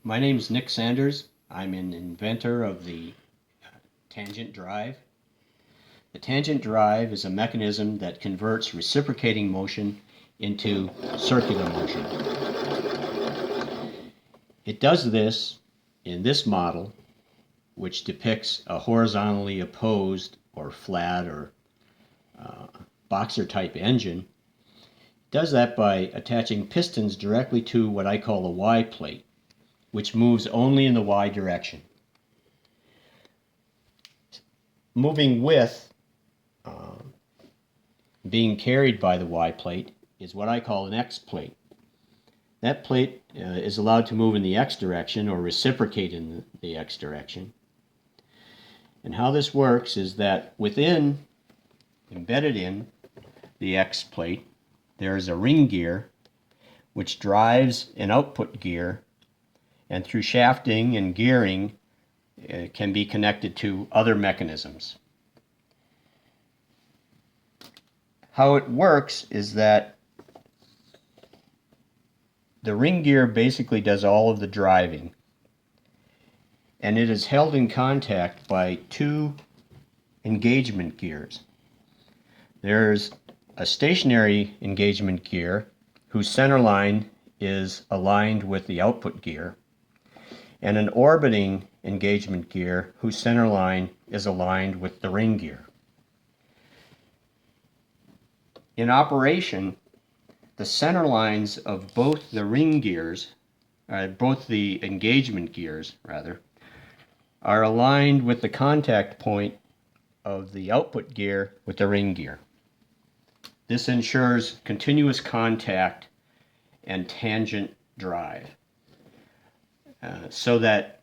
My name is Nick Sanders. I'm an inventor of the tangent drive. The tangent drive is a mechanism that converts reciprocating motion into circular motion. It does this in this model, which depicts a horizontally opposed or flat or boxer type engine. It does that by attaching pistons directly to what I call the Y plate, which moves only in the Y direction. Moving with being carried by the Y plate is what I call an X plate. That plate is allowed to move in the X direction or reciprocate in the X direction. And how this works is that embedded in the X plate, there is a ring gear which drives an output gear, and through shafting and gearing it can be connected to other mechanisms. How it works is that the ring gear basically does all of the driving, and it is held in contact by two engagement gears. There's a stationary engagement gear whose center line is aligned with the output gear, and an orbiting engagement gear whose center line is aligned with the ring gear. In operation, the center lines of both the ring gears, both the engagement gears rather, are aligned with the contact point of the output gear with the ring gear. This ensures continuous contact and tangent drive, so that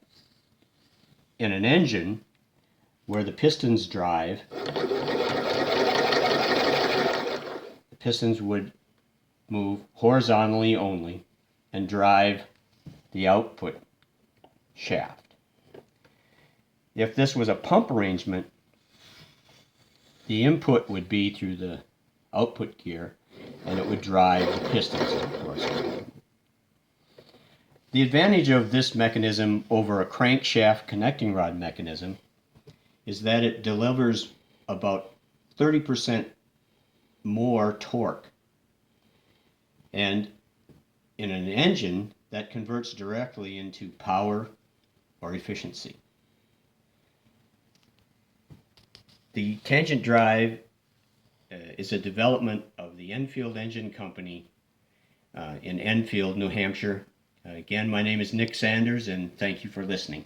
in an engine where the pistons drive, the pistons would move horizontally only and drive the output shaft. If this was a pump arrangement, the input would be through the output gear and it would drive the pistons, of course. The advantage of this mechanism over a crankshaft connecting rod mechanism is that it delivers about 30% more torque. And in an engine, that converts directly into power or efficiency. The tangent drive is a development of the Enfield-Engine-Company in Enfield, New Hampshire. Again, my name is Nick Sanders, and thank you for listening.